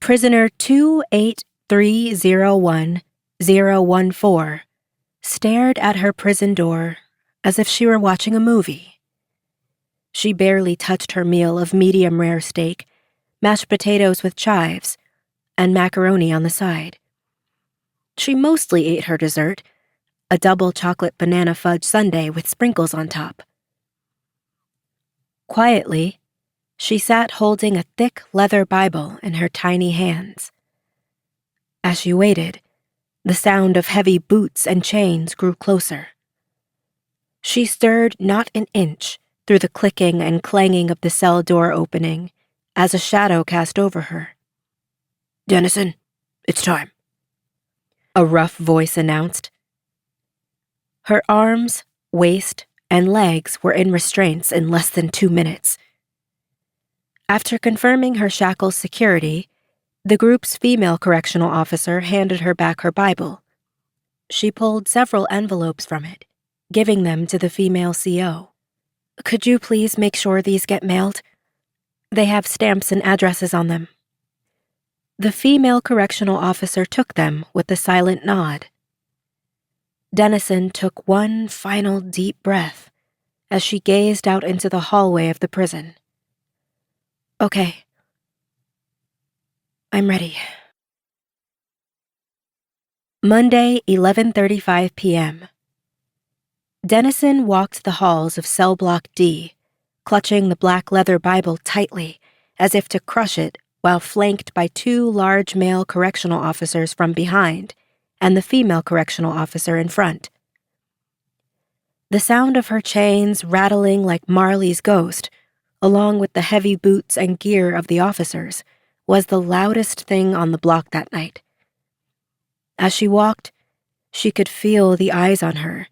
Prisoner 28301-014 stared at her prison door as if she were watching a movie. She barely touched her meal of medium-rare steak, mashed potatoes with chives, and macaroni on the side. She mostly ate her dessert, a double chocolate banana fudge sundae with sprinkles on top. Quietly, she sat holding a thick leather Bible in her tiny hands. As she waited, the sound of heavy boots and chains grew closer. She stirred not an inch through the clicking and clanging of the cell door opening as a shadow cast over her. "Dennison, it's time," a rough voice announced. Her arms, waist, and legs were in restraints in less than 2 minutes. After confirming her shackle's security, the group's female correctional officer handed her back her Bible. She pulled several envelopes from it, giving them to the female CO. "Could you please make sure these get mailed? They have stamps and addresses on them." The female correctional officer took them with a silent nod. Dennison took one final deep breath as she gazed out into the hallway of the prison. "Okay. I'm ready." Monday, 11:35 p.m. Dennison walked the halls of Cell Block D, clutching the black leather Bible tightly, as if to crush it, while flanked by 2 large male correctional officers from behind and the female correctional officer in front. The sound of her chains rattling like Marley's ghost, along with the heavy boots and gear of the officers, was the loudest thing on the block that night. As she walked, she could feel the eyes on her.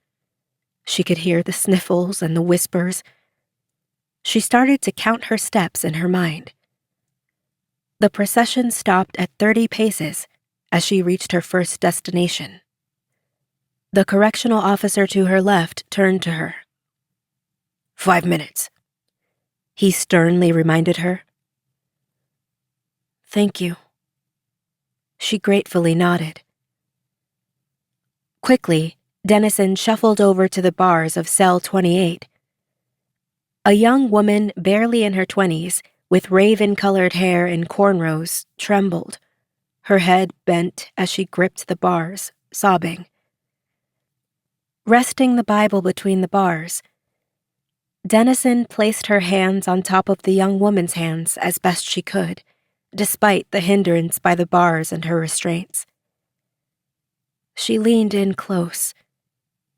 She could hear the sniffles and the whispers. She started to count her steps in her mind. The procession stopped at 30 paces as she reached her first destination. The correctional officer to her left turned to her. 5 minutes, he sternly reminded her. "Thank you." She gratefully nodded. Quickly, Dennison shuffled over to the bars of Cell 28. A young woman barely in her 20s, with raven-colored hair and cornrows, trembled, her head bent as she gripped the bars, sobbing. Resting the Bible between the bars, Dennison placed her hands on top of the young woman's hands as best she could, despite the hindrance by the bars and her restraints. She leaned in close,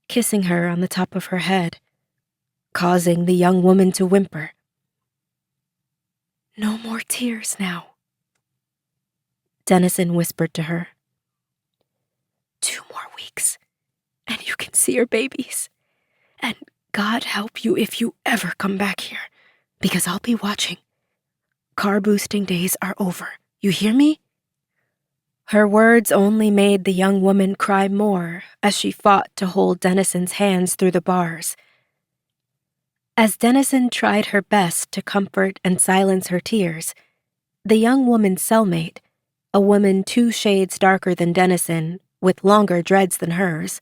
kissing her on the top of her head, causing the young woman to whimper. "No more tears now," Dennison whispered to her. 2 more weeks, and you can see your babies. And God help you if you ever come back here, because I'll be watching. Car boosting days are over. You hear me?" Her words only made the young woman cry more as she fought to hold Dennison's hands through the bars. As Dennison tried her best to comfort and silence her tears, the young woman's cellmate, a woman 2 shades darker than Dennison, with longer dreads than hers,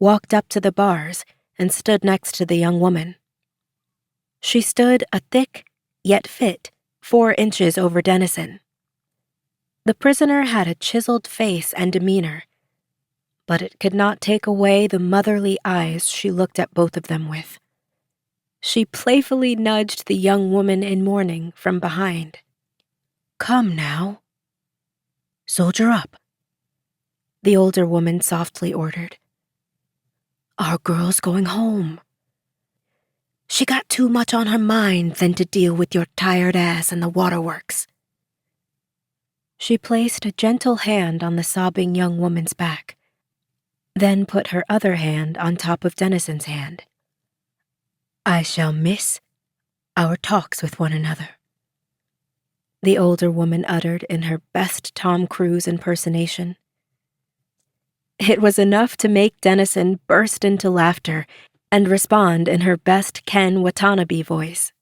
walked up to the bars and stood next to the young woman. She stood a thick, yet fit, 4 inches over Dennison. The prisoner had a chiseled face and demeanor, but it could not take away the motherly eyes she looked at both of them with. She playfully nudged the young woman in mourning from behind. "Come now. Soldier up," the older woman softly ordered. "Our girl's going home. She got too much on her mind than to deal with your tired ass in the waterworks." She placed a gentle hand on the sobbing young woman's back, then put her other hand on top of Dennison's hand. "I shall miss our talks with one another," the older woman uttered in her best Tom Cruise impersonation. It was enough to make Dennison burst into laughter and respond in her best Ken Watanabe voice.